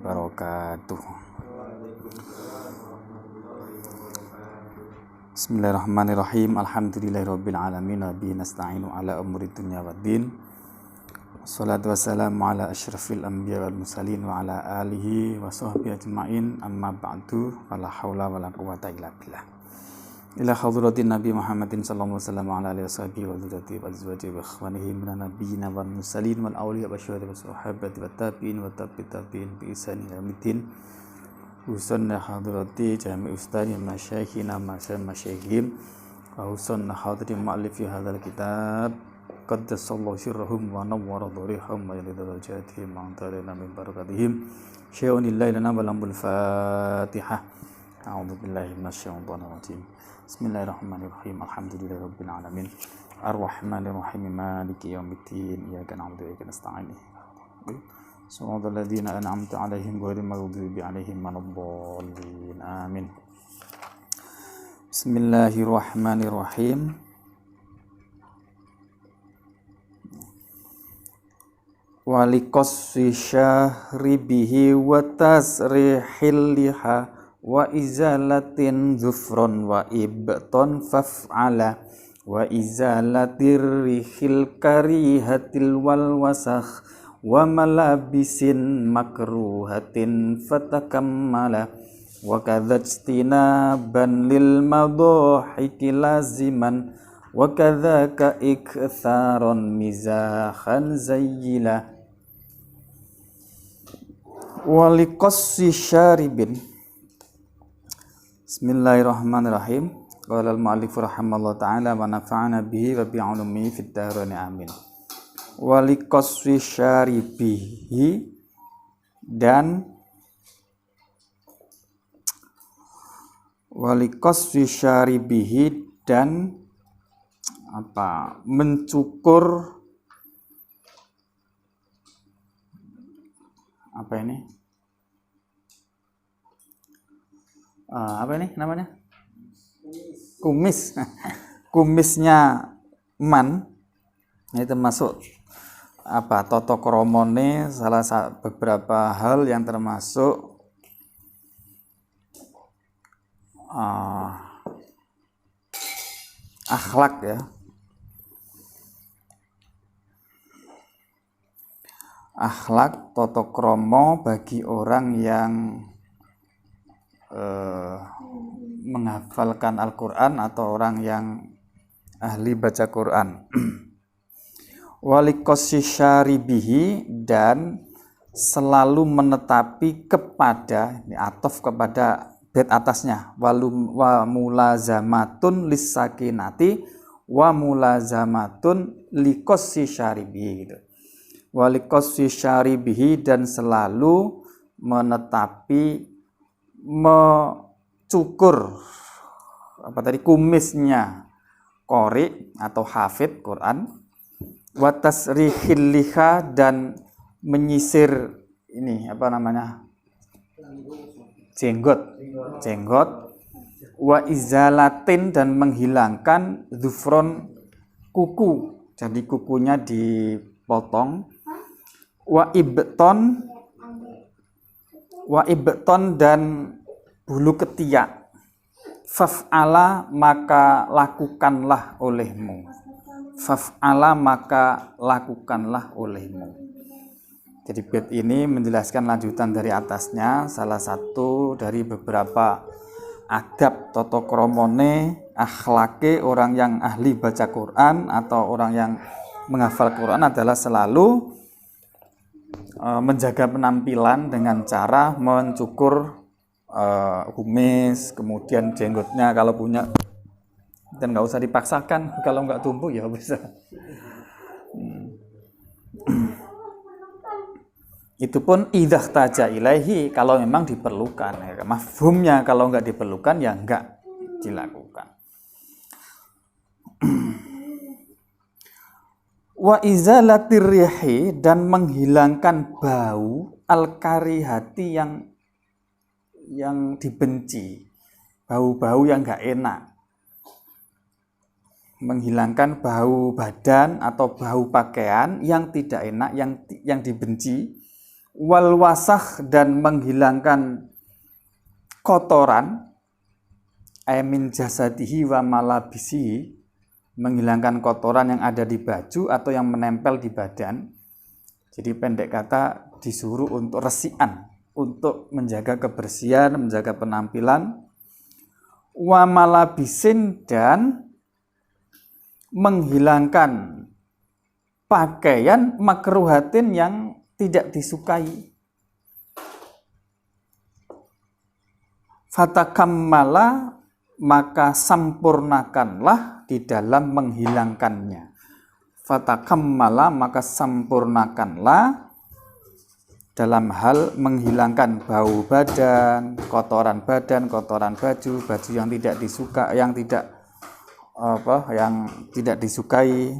wabarakatuh. Bismillahirrahmanirrahim. Alhamdulillahirabbil alamin wa bihi nasta'inu ala umuri dunya waddin. Wassalatu wassalamu ala asyrafil anbiya wal mursalin wa ala alihi wa sahbihi ajmain. Amma ba'du. Wala haula wala quwwata illa billah. Ila hadratin Nabi Muhammadin sallallahu alaihi wasallam ala alihi washabihi wa dzurriyyatihi wa azwajihi wa ikhwanihi minan nabiyyin wal mursalin wal awliya wa syuhada wa sahabati wa tabi'in wa tabi'in bi ihsan ila yaumil Husanna hadrati jami' ustadi masyayikhina masyayikhim wa husanna hadrati mu'allifi hadzal kitab qaddasallahu sirrahum wa nawwara dhurihum wa yalidul jatihim wa antarina min barakatihim syai'unillahi lana wa lambul fatihah. A'udzu billahi minasyaitonir rajim. Bismillahirrahmanirrahim. Alhamdulillahirabbil alamin. Arrahmanirrahim. Maliki yaumiddin. Iyyaka na'budu wa iyyaka nasta'in. Shiratal ladzina an'amta 'alaihim ghairil maghdubi 'alaihim waladdallin. Amin. Bismillahirrahmanirrahim. Walikosfi syahri bihi wa tasrihil liha wa izalatin zufron wa ibton faf'ala wa izalatir rihil karihatil wal wasakh wa malabisin makruhatin fatakammala wa kadzajtinaban lil madhahiki laziman wa kadzaka iktharon mizahan zayyila walikossi syaribin. Bismillahirrahmanirrahim. Qala al-mu'allif rahimallahu ta'ala wa nafa'ana bihi wa bi'ulumihi fid dharain amin. Walikosfi syaribihi dan walikosfi syaribihi dan mencukur namanya kumisnya man. Ini termasuk toto kromone, beberapa hal yang termasuk akhlak ya. Akhlak toto kromo bagi orang yang menghafalkan Al-Quran atau orang yang ahli baca Quran. Walikossi syaribihi dan selalu menetapi kepada, ini atof kepada bait atasnya, wa mulazamatun lissakinati wa mulazamatun likossi syaribihi gitu. Walikossi syaribihi dan selalu menetapi mencukur kumisnya qori atau hafid Quran, wa tasrihil liha dan menyisir jenggot, wa izalatin dan menghilangkan zufron kuku, jadi kukunya dipotong, wa ibton dan bulu ketiak, faf'ala maka lakukanlah olehmu, Jadi bait ini menjelaskan lanjutan dari atasnya, salah satu dari beberapa adab toto kromone akhlake orang yang ahli baca Quran atau orang yang menghafal Quran adalah selalu menjaga penampilan dengan cara mencukur kumis, kemudian jenggotnya kalau punya, dan nggak usah dipaksakan, kalau nggak tumbuh ya bisa. Itu pun idhah taja ilaihi kalau memang diperlukan. Mafhumnya kalau nggak diperlukan ya nggak dilakukan. Wa izalatir rihi dan menghilangkan bau al-karihati yang dibenci, bau-bau yang enggak enak. Menghilangkan bau badan atau bau pakaian yang tidak enak, yang dibenci. wal wasakh dan menghilangkan kotoran, min jasadihi wa malabisihi, menghilangkan kotoran yang ada di baju atau yang menempel di badan. Jadi pendek kata disuruh untuk resian, untuk menjaga kebersihan, menjaga penampilan. Wa malabisin dan menghilangkan pakaian makruhatin yang tidak disukai. Fatakammala, maka sempurnakanlah di dalam menghilangkannya. Fatakammala, maka sempurnakanlah dalam hal menghilangkan bau badan, kotoran baju yang tidak disuka, yang tidak disukai.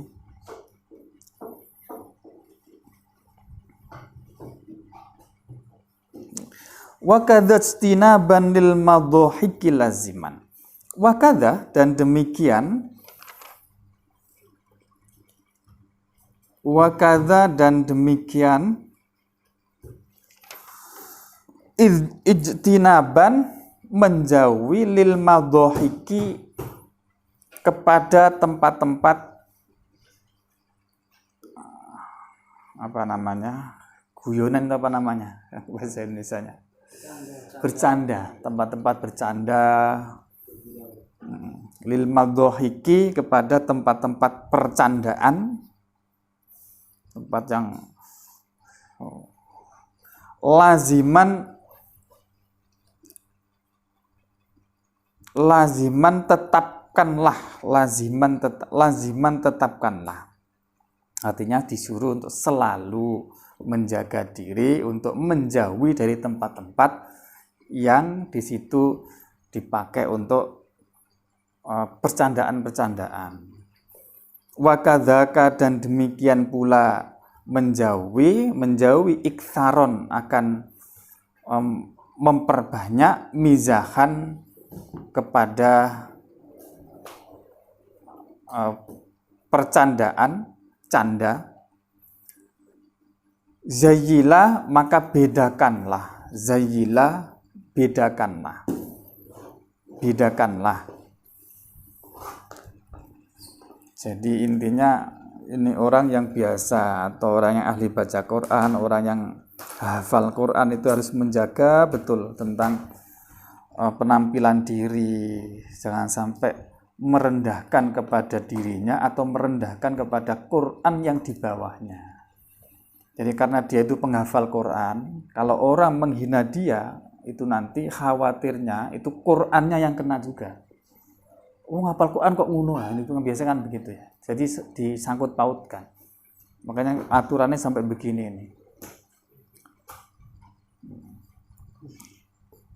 Wa kadzastinaban lil madhahiki laziman. Wa kadza, dan demikian, wa kadza, dan demikian, ijtinaban, menjauhi, lil madhahiki, kepada tempat-tempat guyonan apa namanya bahasa Indonesianya, bercanda, tempat-tempat bercanda. Lil madhahiki, kepada tempat-tempat percandaan, tempat yang laziman tetapkanlah. Artinya disuruh untuk selalu menjaga diri, untuk menjauhi dari tempat-tempat yang di situ dipakai untuk percandaan-percandaan. Wa kadzaka, dan demikian pula menjauhi iktsaron, akan memperbanyak, mizahan, kepada percandaan, canda. Zayyila, maka bedakanlah. Zayyila, bedakanlah. Jadi intinya ini orang yang biasa atau orang yang ahli baca Quran, orang yang hafal Quran itu harus menjaga betul tentang penampilan diri. Jangan sampai merendahkan kepada dirinya atau merendahkan kepada Quran yang di bawahnya. Jadi karena dia itu penghafal Quran, kalau orang menghina dia, itu nanti khawatirnya itu Qurannya yang kena juga. Ngapal Quran kok ngono, itu biasanya kan begitu ya. Jadi disangkut pautkan. Makanya aturannya sampai begini ini.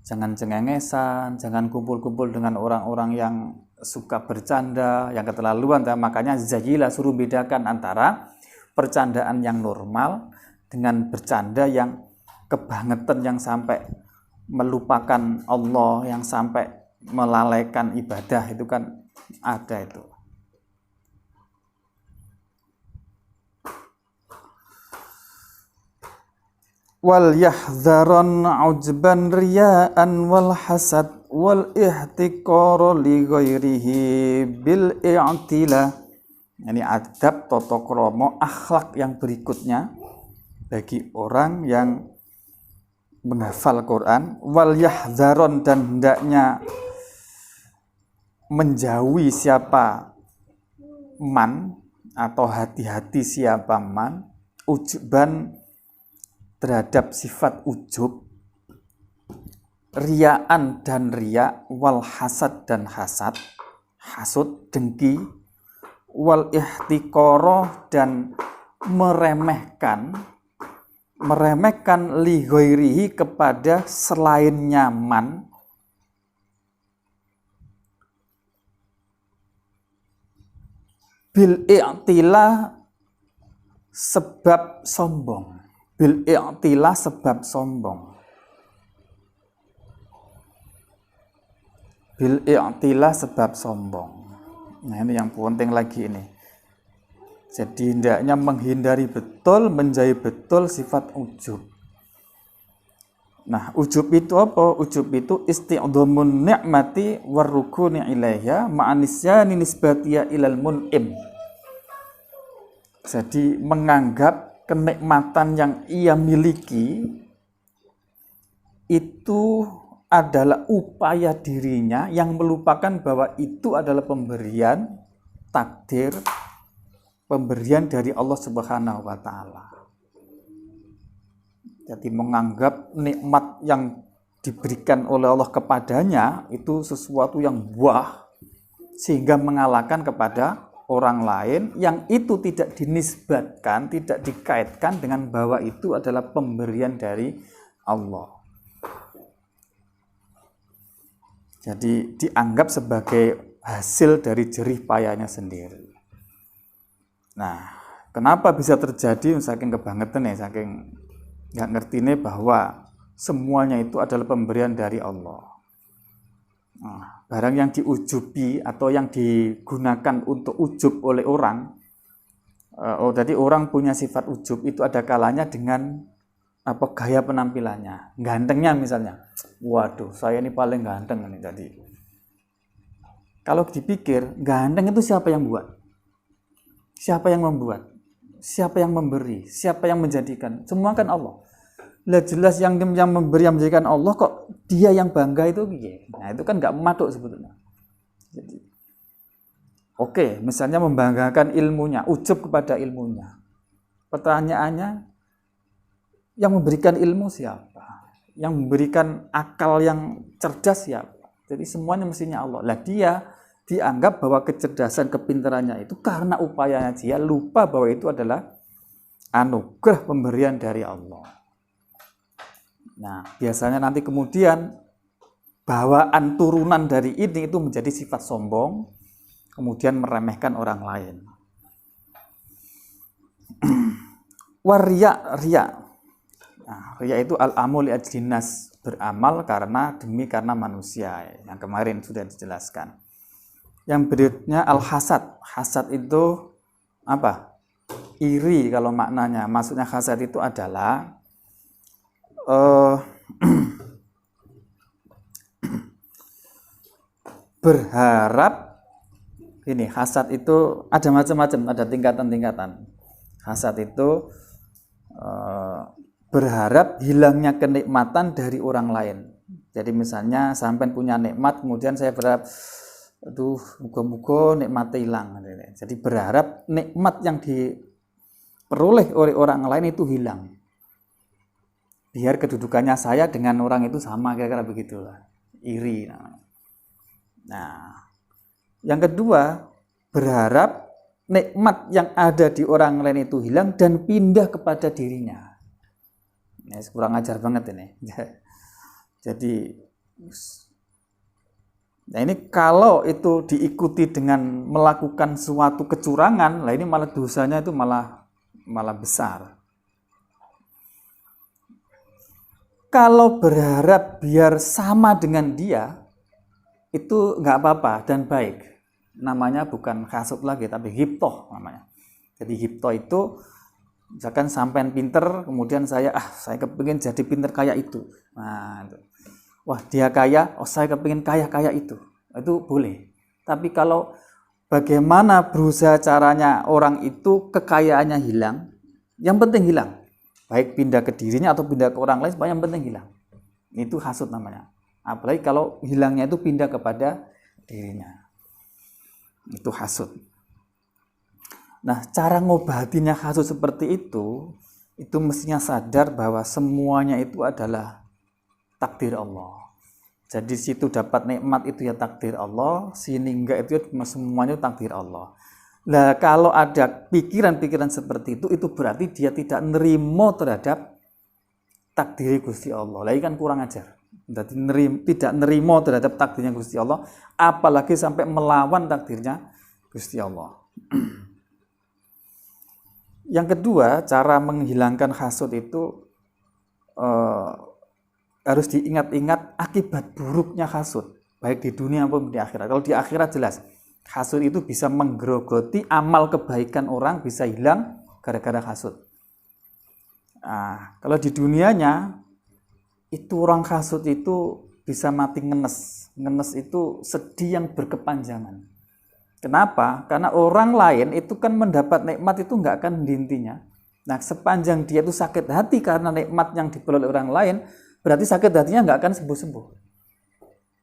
Jangan cengengesan, jangan kumpul-kumpul dengan orang-orang yang suka bercanda, yang keterlaluan. Makanya Zayyila suruh bedakan antara percandaan yang normal dengan bercanda yang kebangetan, yang sampai melupakan Allah, yang sampai melalaikan ibadah, itu kan ada itu. Wal yahdharon ujban riya'an wal hasad wal ihtiqara li ghairihi bil i'tila. Ini adab, tata krama, akhlak yang berikutnya bagi orang yang menghafal Quran. Wal yahdharon, dan hendaknya menjauhi siapa man, atau hati-hati siapa man, ujban, terhadap sifat ujub, riyaan dan riya, wal hasad dan hasad, hasud, dengki, wal ihtiqara, dan meremehkan li ghairihi, kepada selainnya man, bil i'tila, sebab sombong. Bil i'tila, sebab sombong. Bil i'tila, sebab sombong. Nah, ini yang penting lagi ini. Jadi hendaknya menghindari betul, menjauhi betul sifat ujub. Nah, ujub itu apa? Ujub itu isti'dhamun ni'mati warrukuni ilaiha ma'anisyani nisbatiyah ilal mun'im. Jadi menganggap kenikmatan yang ia miliki itu adalah upaya dirinya yang melupakan bahwa itu adalah pemberian takdir, pemberian dari Allah Subhanahu wa taala. Jadi menganggap nikmat yang diberikan oleh Allah kepadanya itu sesuatu yang buah sehingga mengalahkan kepada orang lain yang itu tidak dinisbatkan, tidak dikaitkan dengan bahwa itu adalah pemberian dari Allah. Jadi dianggap sebagai hasil dari jerih payahnya sendiri. Nah, kenapa bisa terjadi? Saking kebangetan ya, saking nggak ngerti ini bahwa semuanya itu adalah pemberian dari Allah. Nah, barang yang diujubi atau yang digunakan untuk ujub oleh orang, jadi orang punya sifat ujub itu ada kalanya dengan gaya penampilannya, gantengnya misalnya. Waduh, saya ini paling ganteng ini tadi. Kalau dipikir, ganteng itu siapa yang buat? Siapa yang membuat? Siapa yang memberi? Siapa yang menjadikan? Semua kan Allah. Lah jelas yang memberi, yang menjadikan Allah, kok dia yang bangga itu? Nah itu kan nggak matuk sebetulnya. Jadi, oke, misalnya membanggakan ilmunya, ujub kepada ilmunya. Pertanyaannya, yang memberikan ilmu siapa? Yang memberikan akal yang cerdas siapa? Jadi semuanya mestinya Allah. Lah dia dianggap bahwa kecerdasan, kepintarannya itu karena upayanya dia, lupa bahwa itu adalah anugerah pemberian dari Allah. Nah, biasanya nanti kemudian bawaan turunan dari ini itu menjadi sifat sombong, kemudian meremehkan orang lain. Waria, riya. Nah, riya itu al-amu li ajlinas, beramal karena manusia, yang kemarin sudah dijelaskan. Yang berikutnya al-hasad. Hasad itu apa? Iri kalau maknanya. Maksudnya hasad itu adalah berharap. Ini hasad itu ada macam-macam, ada tingkatan-tingkatan. Hasad itu berharap hilangnya kenikmatan dari orang lain. Jadi misalnya sampai punya nikmat, kemudian saya berharap, aduh, muga-muga nikmatnya hilang. Jadi berharap nikmat yang diperoleh oleh orang lain itu hilang. Biar kedudukannya saya dengan orang itu sama, kira-kira begitulah. Iri namanya. Nah, yang kedua, berharap nikmat yang ada di orang lain itu hilang dan pindah kepada dirinya. Ini kurang ajar banget ini. Jadi, nah ini kalau itu diikuti dengan melakukan suatu kecurangan, lah ini malah dosanya itu malah besar. Kalau berharap biar sama dengan dia, itu nggak apa-apa dan baik. Namanya bukan hasud lagi, tapi ghibthah namanya. Jadi ghibthah itu, misalkan sampean pinter, kemudian saya kepingin jadi pinter kayak itu. Nah, itu. Wah dia kaya, saya kepingin kaya itu boleh. Tapi kalau bagaimana berusaha caranya orang itu kekayaannya hilang, yang penting hilang, baik pindah ke dirinya atau pindah ke orang lain, supaya yang penting hilang. Itu hasud namanya. Apalagi kalau hilangnya itu pindah kepada dirinya, itu hasud. Nah, cara ngobatinya hasud seperti itu mestinya sadar bahwa semuanya itu adalah takdir Allah. Jadi situ dapat nikmat itu ya takdir Allah, sini enggak itu semuanya takdir Allah. Nah, kalau ada pikiran-pikiran seperti itu berarti dia tidak nerimo terhadap takdir Gusti Allah. Lah kan kurang ajar. Jadi tidak nerimo terhadap takdirnya Gusti Allah, apalagi sampai melawan takdirnya Gusti Allah. Yang kedua, cara menghilangkan hasud itu harus diingat-ingat akibat buruknya hasud, baik di dunia maupun di akhirat. Kalau di akhirat jelas, hasud itu bisa menggerogoti amal kebaikan orang, bisa hilang gara-gara hasud. Nah, kalau di dunianya, itu orang hasud itu bisa mati ngenes. Ngenes itu sedih yang berkepanjangan. Kenapa? Karena orang lain itu kan mendapat nikmat itu nggak akan henti-hentinya. Nah, sepanjang dia itu sakit hati karena nikmat yang diperoleh orang lain, berarti sakit hatinya nggak akan sembuh-sembuh.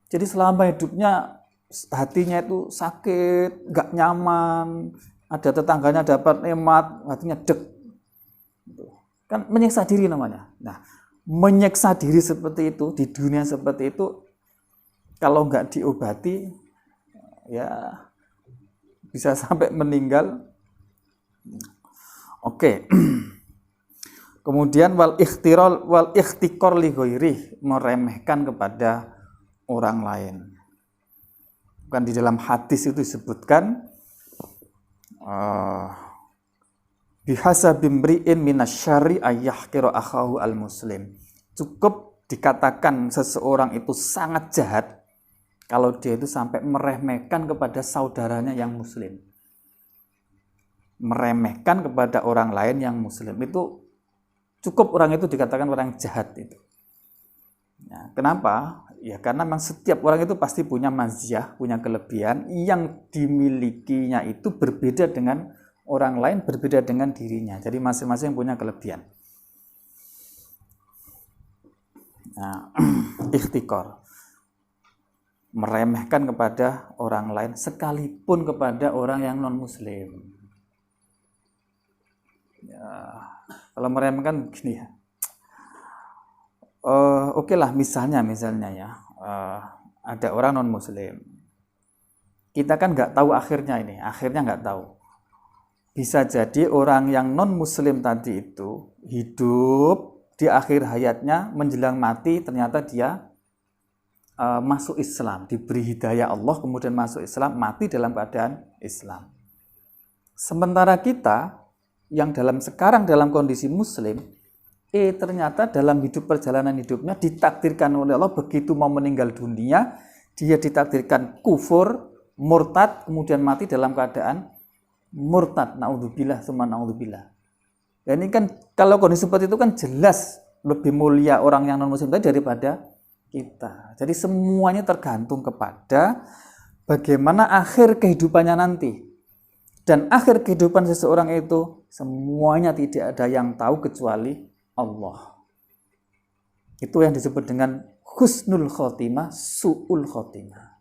Jadi selama hidupnya hatinya itu sakit, nggak nyaman, ada tetangganya dapat nikmat, hatinya deg. Kan menyiksa diri namanya. Nah, menyiksa diri seperti itu, di dunia seperti itu, kalau nggak diobati, ya bisa sampai meninggal. Oke. Kemudian wal ikhtikor li ghairi, meremehkan kepada orang lain. Bukan di dalam hadis itu disebutkan bihasabi imri'in minasyarri ayyahqira akhahu al-muslim. Cukup dikatakan seseorang itu sangat jahat kalau dia itu sampai meremehkan kepada saudaranya yang muslim. Meremehkan kepada orang lain yang muslim itu cukup orang itu dikatakan orang jahat itu. Ya, kenapa? Ya karena memang setiap orang itu pasti punya maziyah, punya kelebihan yang dimilikinya itu berbeda dengan orang lain, berbeda dengan dirinya. Jadi masing-masing punya kelebihan. Nah, ikhtikor, meremehkan kepada orang lain sekalipun kepada orang yang non muslim. Ya, kalau meremehkan begini ya. Oke lah misalnya ya, ada orang non muslim. Kita kan nggak tahu akhirnya nggak tahu. Bisa jadi orang yang non muslim tadi itu hidup di akhir hayatnya menjelang mati ternyata dia masuk Islam, diberi hidayah Allah, kemudian masuk Islam, mati dalam keadaan Islam. Sementara kita yang sekarang dalam kondisi muslim, ternyata dalam perjalanan hidupnya ditakdirkan oleh Allah begitu mau meninggal dunia, dia ditakdirkan kufur, murtad, kemudian mati dalam keadaan murtad. Naudzubillah, tsumma naudzubillah. Dan ini kan kalau kondisi seperti itu kan jelas lebih mulia orang yang non muslim tadi daripada kita. Jadi semuanya tergantung kepada bagaimana akhir kehidupannya nanti. Dan akhir kehidupan seseorang itu semuanya tidak ada yang tahu kecuali Allah. Itu yang disebut dengan husnul khotimah, su'ul khotimah.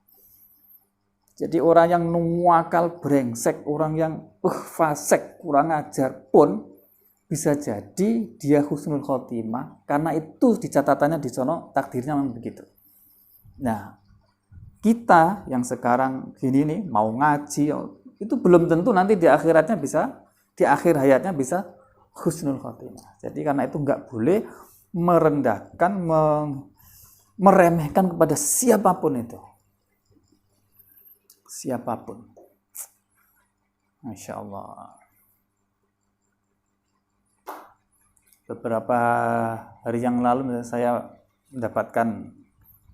Jadi orang yang nuwakal brengsek, orang yang fasik, kurang ajar pun bisa jadi dia husnul khotimah karena itu di catatannya di sono takdirnya memang begitu. Nah, kita yang sekarang gini nih mau ngaji itu belum tentu nanti di akhir hayatnya bisa husnul khotimah. Jadi karena itu nggak boleh merendahkan, meremehkan kepada siapapun itu. Siapapun. Masya Allah. Beberapa hari yang lalu saya mendapatkan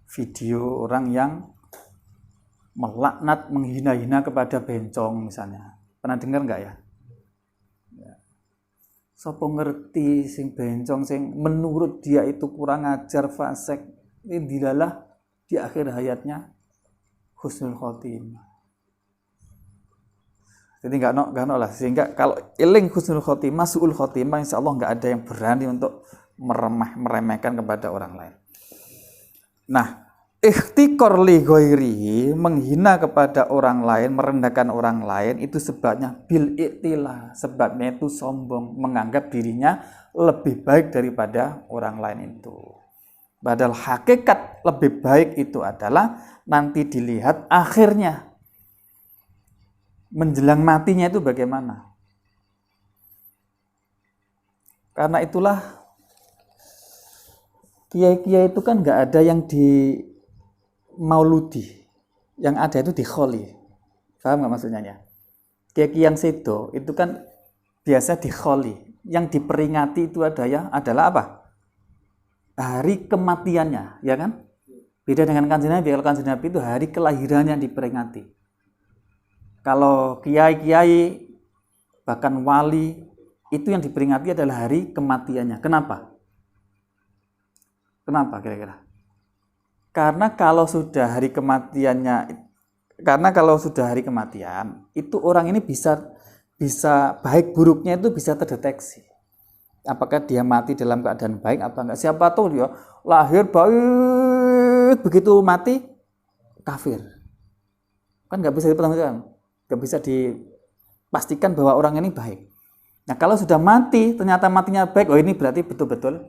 video orang yang melaknat, menghina-hina kepada bencong misalnya. Pernah dengar nggak ya? Sopo ngerti sing bencong sing menurut dia itu kurang ajar, fasik, ini dilalah di akhir hayatnya husnul khotimah. Jadi nggak lah, sehingga kalau eling husnul khotimah, su'ul khotimah, insya Allah nggak ada yang berani untuk meremehkan kepada orang lain. Nah, ikhtikor li ghairihi, menghina kepada orang lain, merendahkan orang lain, itu sebabnya bil i'tilah, sebabnya itu sombong, menganggap dirinya lebih baik daripada orang lain itu. Padahal hakikat lebih baik itu adalah nanti dilihat akhirnya, menjelang matinya itu bagaimana. Karena itulah kiai-kiai itu kan nggak ada yang di mauludi, yang ada itu di kholi. Paham nggak maksudnya ya? Kiai-kiai yang sedo itu kan biasa di kholi, yang diperingati itu adalah apa? Hari kematiannya, ya kan? Beda dengan Kanjeng Nabi. Kalau Kanjeng Nabi itu hari kelahirannya diperingati. Kalau kiai-kiai bahkan wali itu yang diperingati adalah hari kematiannya. Kenapa? Kenapa kira-kira? Karena kalau sudah hari kematian, itu orang ini bisa baik buruknya itu bisa terdeteksi. Apakah dia mati dalam keadaan baik apa enggak? Siapa tahu dia lahir baik, begitu mati kafir. Kan nggak bisa dipastikan, nggak bisa dipastikan bahwa orang ini baik. Nah kalau sudah mati, ternyata matinya baik, oh ini berarti betul-betul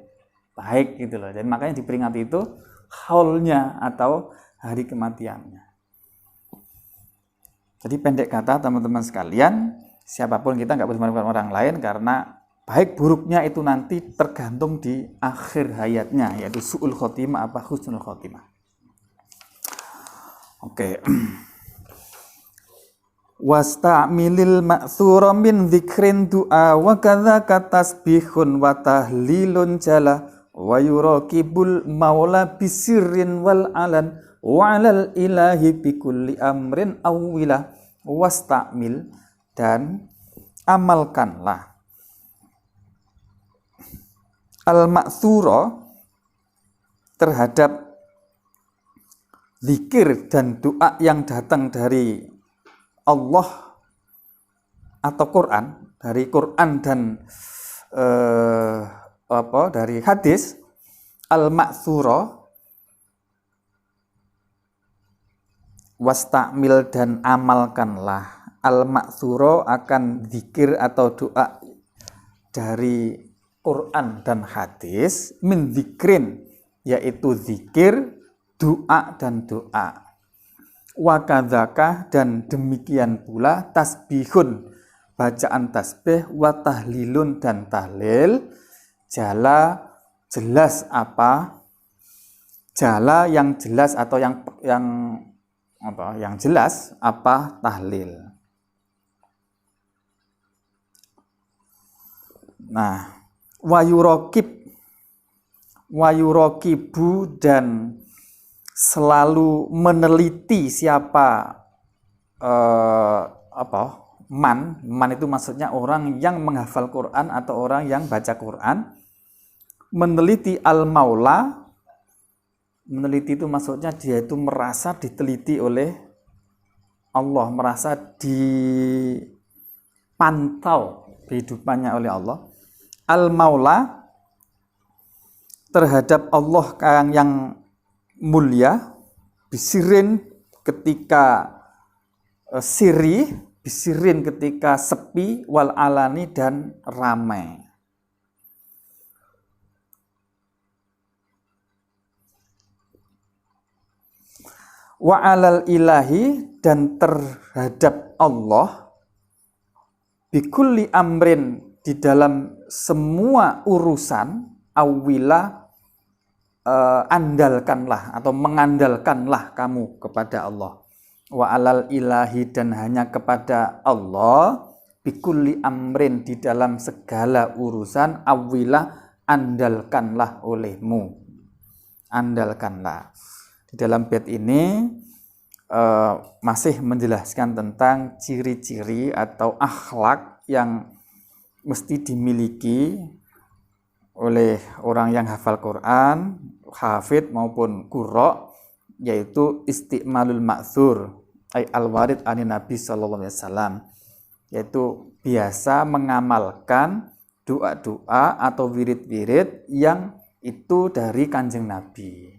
baik gitu loh. Jadi makanya diperingati itu haulnya atau hari kematiannya. Jadi pendek kata teman-teman sekalian, siapapun kita nggak boleh merugikan orang lain karena baik buruknya itu nanti tergantung di akhir hayatnya, yaitu su'ul khotimah apa husnul khotimah. Oke. Wasta'milil ma'thura min dzikrin du'a wa kadzaka tasbihun wa tahlilun jala wa yuraqibul maula bisirrin wal alan wa 'alal ilahi bikulli amrin awwila. Wasta'mil, dan amalkanlah al-ma'thura terhadap zikir dan doa yang datang dari Allah atau Quran, dari Quran dan dari hadis. Al-ma'thura, wasta'mil, dan amalkanlah al-ma'thura akan zikir atau doa dari Quran dan hadis, min zikrin, yaitu zikir, doa dan doa. Wa kadzaka, dan demikian pula tasbihun, bacaan tasbih, wa tahlilun, dan tahlil. Jala, jelas apa? Jala yang jelas atau yang jelas apa tahlil. Nah, wayurokibu, dan selalu meneliti siapa man itu maksudnya orang yang menghafal Quran atau orang yang baca Quran. Meneliti al-maula, meneliti itu maksudnya dia itu merasa diteliti oleh Allah, merasa dipantau kehidupannya oleh Allah. Al-maula, terhadap Allah yang mulia, bisirin ketika siri, bisirin ketika sepi, wal alani, dan ramai. Wa alal ilahi, dan terhadap Allah, bikulli amrin, di dalam semua urusan, awila, andalkanlah atau mengandalkanlah kamu kepada Allah. Wa alal ilahi, dan hanya kepada Allah, bikulli amrin, di dalam segala urusan, awila, andalkanlah olehmu. Andalkanlah. Di dalam bait ini masih menjelaskan tentang ciri-ciri atau akhlak yang mesti dimiliki oleh orang yang hafal Quran, hafid maupun qurra, yaitu isti'malul ma'thur, ay al-warid anin Nabi sallallahu alaihi wasallam, yaitu biasa mengamalkan doa-doa atau wirid-wirid yang itu dari Kanjeng Nabi.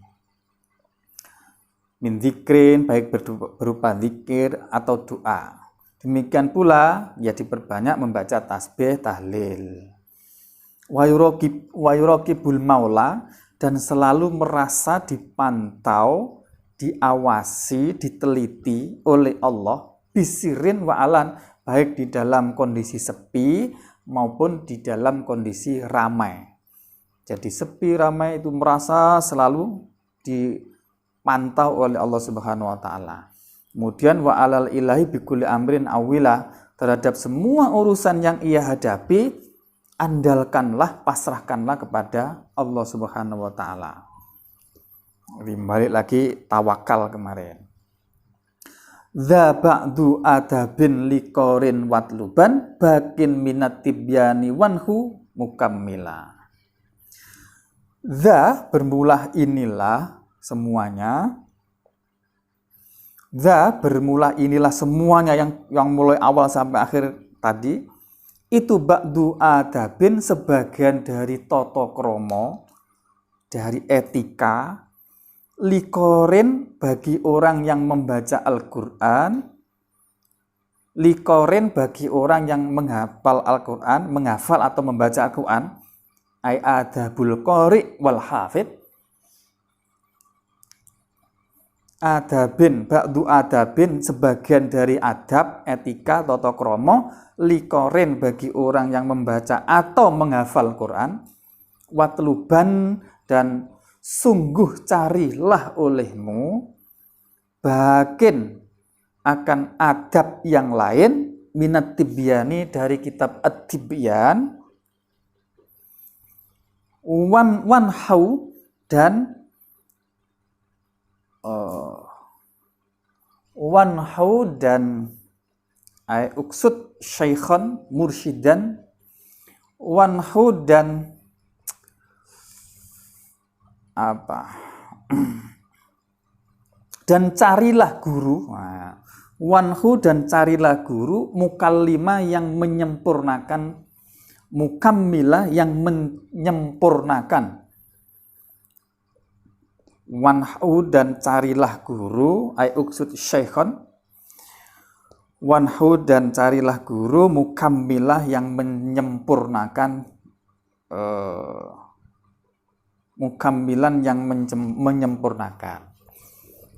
Min dzikrin, baik berupa zikir atau doa. Demikian pula ya diperbanyak membaca tasbih, tahlil. Wa yuraqibul maula, dan selalu merasa dipantau, diawasi, diteliti oleh Allah, bisirin wa alan, baik di dalam kondisi sepi maupun di dalam kondisi ramai. Jadi sepi, ramai itu merasa selalu dipantau oleh Allah Subhanahu wa taala. Kemudian wa alal ilahi bikulli amrin awila, terhadap semua urusan yang ia hadapi, andalkanlah, pasrahkanlah kepada Allah Subhanahu wa taala. Balik lagi tawakal kemarin. Dza ba'du adabin liqorin watluban bakin minat tibyani wanhu mukammila. Dza bermula inilah semuanya. Dza bermula inilah semuanya yang mulai awal sampai akhir tadi. Itu ba'du adabin, sebagian dari tata krama, dari etika, likorin bagi orang yang membaca Al-Quran, likorin bagi orang yang menghafal Al-Quran, menghafal atau membaca Al-Quran, ay adabul qari wal hafid. Adabin, ba'du adabin, sebagian dari adab, etika, tata krama, likorin bagi orang yang membaca atau menghafal Quran, watluban, dan sungguh carilah olehmu bakin akan adab yang lain, minat tibyani, dari kitab at-tibyan, wanhau, dan wanhau, dan uksud syaikhan mursyidan, wanhau, dan dan carilah guru, wanhu, dan carilah guru, mukallima, yang menyempurnakan, mukammilah, yang menyempurnakan, wanhu, dan carilah guru, ay uksud syaikhan, wanhu, dan carilah guru, mukammilah, yang menyempurnakan, mukammilan, yang menyempurnakan.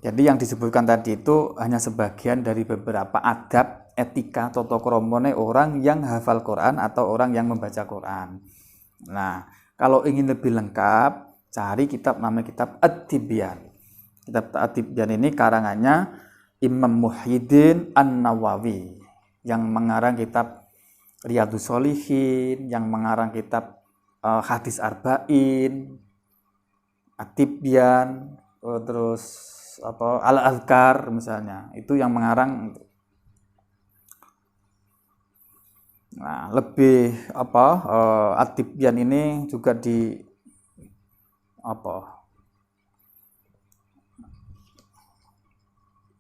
Jadi yang disebutkan tadi itu hanya sebagian dari beberapa adab, etika, tata kramane orang yang hafal Quran atau orang yang membaca Quran. Nah, kalau ingin lebih lengkap, cari kitab, namanya kitab At-Tibyan. Kitab At-Tibyan ini karangannya Imam Muhyiddin An-Nawawi, yang mengarang kitab Riyadhus Shalihin, yang mengarang kitab Hadis Arba'in, At-Tibyan, terus Al-Azkar misalnya, itu yang mengarang. Nah, lebih At-Tibyan ini juga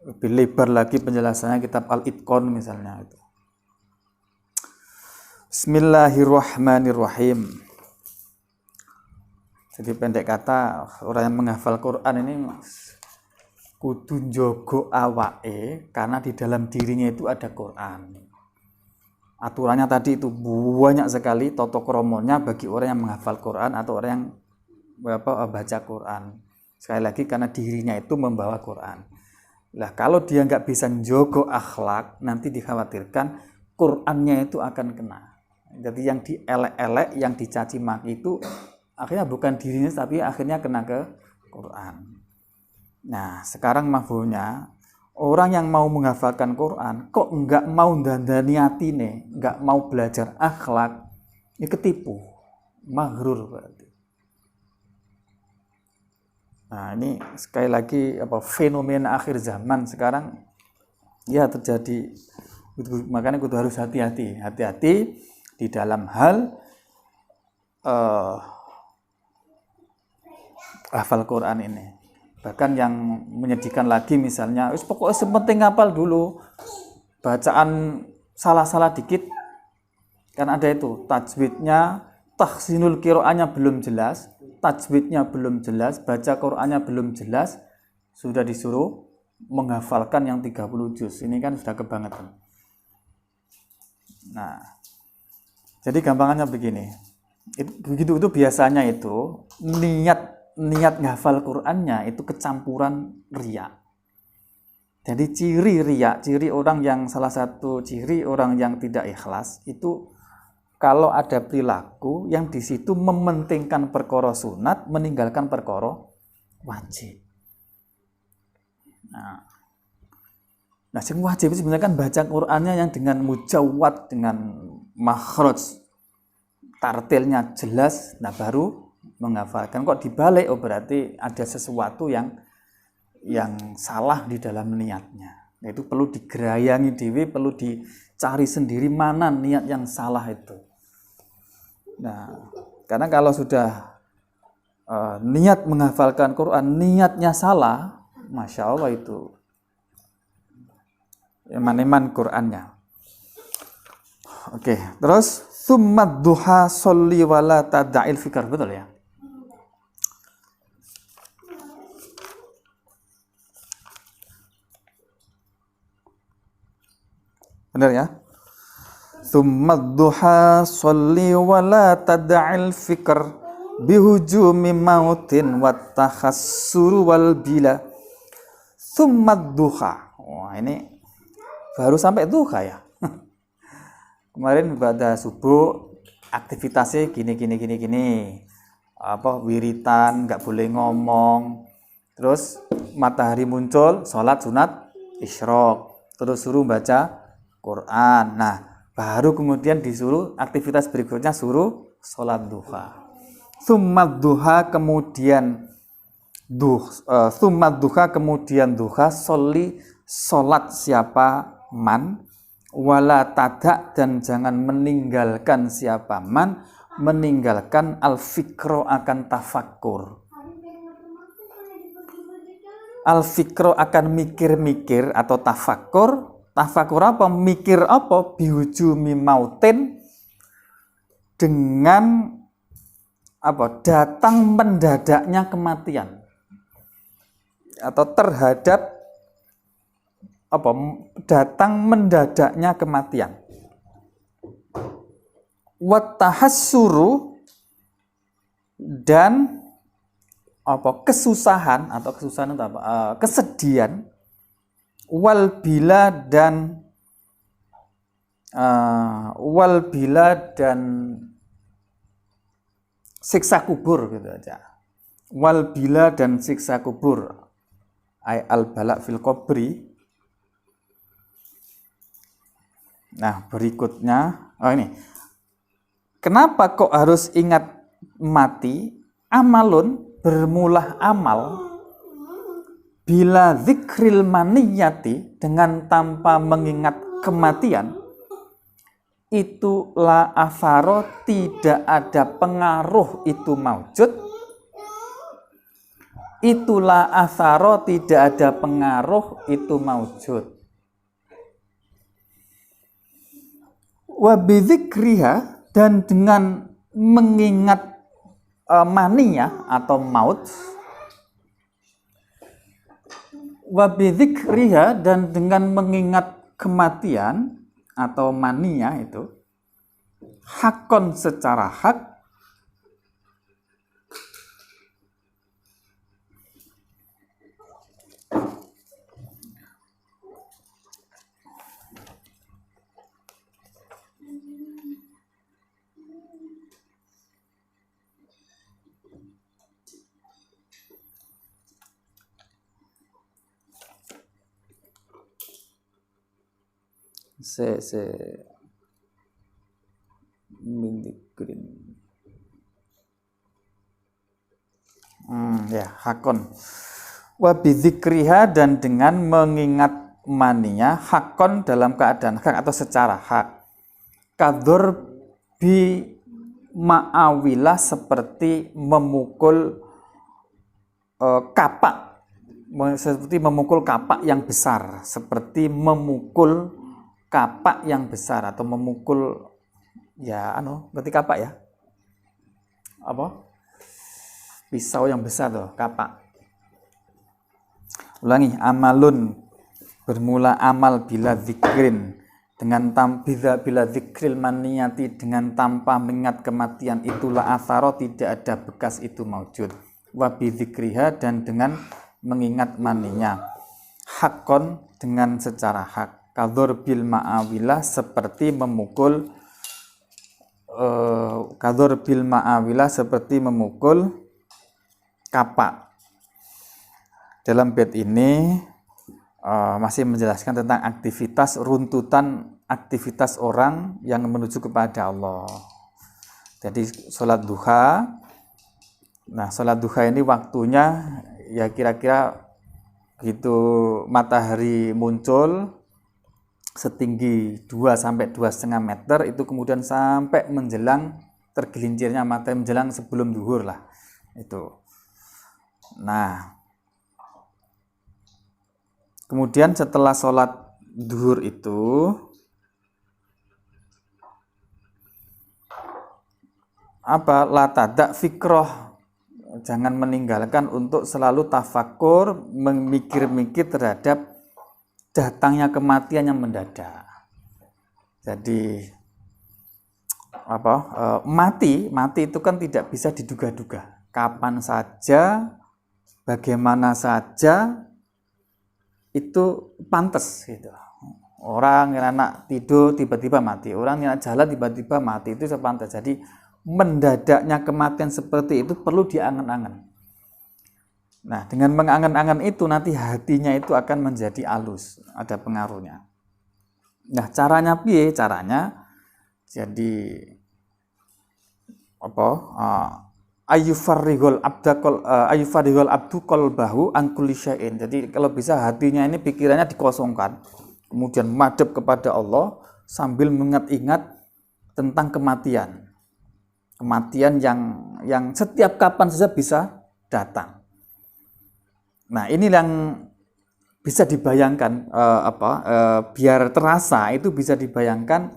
lebih lebar lagi penjelasannya kitab Al-Itqan misalnya itu. Bismillahirrahmanirrahim. Jadi pendek kata, orang yang menghafal Quran ini kudu njogo awake, karena di dalam dirinya itu ada Quran. Aturannya tadi itu banyak sekali tata kramanya bagi orang yang menghafal Quran atau orang yang baca Quran. Sekali lagi, karena dirinya itu membawa Quran. Nah, kalau dia nggak bisa njogo akhlak, nanti dikhawatirkan Qurannya itu akan kena. Jadi yang dielek-elek, yang dicaci maki itu akhirnya bukan dirinya, tapi akhirnya kena ke Quran. Nah, sekarang mafhumnya, orang yang mau menghafalkan Quran kok nggak mau dandani atine, nggak mau belajar akhlak, ini ketipu, maghrur berarti. Nah, ini sekali lagi fenomena akhir zaman sekarang ya terjadi. Makanya kudu harus hati-hati di dalam hal hafal Quran ini. Bahkan yang menyedihkan lagi misalnya, pokoknya sepenting hafal dulu, bacaan salah-salah dikit, kan ada itu tajwidnya, tahsinul qiraahnya belum jelas, tajwidnya belum jelas, baca Qur'annya belum jelas, sudah disuruh menghafalkan yang 30 juz. Ini kan sudah kebangetan. Nah, jadi gampangannya begini, begitu itu biasanya itu niat ngafal Qur'annya itu kecampuran riya. Jadi salah satu ciri orang yang tidak ikhlas itu kalau ada perilaku yang di situ mementingkan perkara sunat, meninggalkan perkara wajib. Nah, yang wajib itu sebenarnya kan baca Qur'annya yang dengan mujawwad, dengan makhraj, tartilnya jelas, nah baru menghafalkan. Kok dibalik? Oh, berarti ada sesuatu yang salah di dalam niatnya. Itu perlu digerayangi dewi, perlu dicari sendiri mana niat yang salah itu. Nah, karena kalau sudah niat menghafalkan Quran, niatnya salah, Masya Allah itu eman-eman Qurannya. Oke, terus summad duha sholli wala tada'il fikar, betul ya? Benar ya? Summad duha sholli wala tada'il fikr bihujumi mautin wat takhassuru wal bila. Summad duha. Wah, ini baru sampai duha ya. Kemarin ibadah subuh aktivitasnya gini. Apa wiritan, nggak boleh ngomong. Terus matahari muncul, sholat sunat isyraq. Terus suruh baca Quran. Nah, baru kemudian disuruh aktivitas berikutnya suruh sholat duha. Summad duha kemudian duha sholli sholat siapa man wala tada dan jangan meninggalkan siapa man meninggalkan al-fikro akan tafakkur. Al-fikro akan mikir-mikir atau tafakkur. Tafakkur apa? Mikir apa? Bihujumi mautin dengan apa? Datang mendadaknya kematian atau terhadap apa? Datang mendadaknya kematian. Wat tahassuru dan apa? Kesusahan atau kesusahan itu apa? Kesedihan. Wal bila dan siksa kubur gitu aja. Wal bila dan siksa kubur. Al balak fil qabri. Nah, berikutnya ini. Kenapa kok harus ingat mati? Amalun bermula amal bila zikril maniyati dengan tanpa mengingat kematian itu la afaro tidak ada pengaruh itu maujud. Itulah asaro tidak ada pengaruh itu maujud. Wa bidzikriha dan dengan mengingat mania atau maut. Wa bidzikriha dan dengan mengingat kematian atau mania itu hakon secara hak hakon wa bidzikriha dan dengan mengingat mania hakon dalam keadaan hak atau secara hak kador bi ma'awilah seperti memukul kapak seperti memukul kapak yang besar seperti memukul kapak yang besar atau memukul berarti kapak ya apa pisau yang besar tuh kapak. Ulangi, amalun bermula amal bila zikrin dengan bila zikril maniyati dengan tanpa mengingat kematian itulah asaro tidak ada bekas itu maujud. Wa bidzikriha dan dengan mengingat maninya hakon dengan secara hak kador bil ma'awilah seperti memukul kapak. Dalam bait ini masih menjelaskan tentang aktivitas runtutan aktivitas orang yang menuju kepada Allah. Jadi sholat duha. Nah, sholat duha ini waktunya ya kira-kira gitu matahari muncul setinggi 2 sampai 2,5 meter itu kemudian sampai menjelang tergelincirnya matahari menjelang sebelum zuhur lah. Itu. Nah, kemudian setelah sholat duhur itu la tadak fikroh, jangan meninggalkan untuk selalu tafakur, memikir-mikir terhadap datangnya kematian yang mendadak. Jadi mati itu kan tidak bisa diduga-duga, kapan saja, bagaimana saja itu pantas gitu. Orang yang anak tidur tiba-tiba mati, orang yang jalan tiba-tiba mati, itu sepantas. Jadi mendadaknya kematian seperti itu perlu diangan-angan. Nah, dengan mengangan-angan itu nanti hatinya itu akan menjadi halus, ada pengaruhnya. Nah, caranya piye? Caranya jadi ayyufarrigul abdu qalbahu an kulli syai'in. Jadi kalau bisa hatinya ini, pikirannya dikosongkan, kemudian madhep kepada Allah sambil mengingat-ingat tentang kematian. Kematian yang setiap kapan saja bisa datang. Nah, ini yang bisa dibayangkan biar terasa, itu bisa dibayangkan,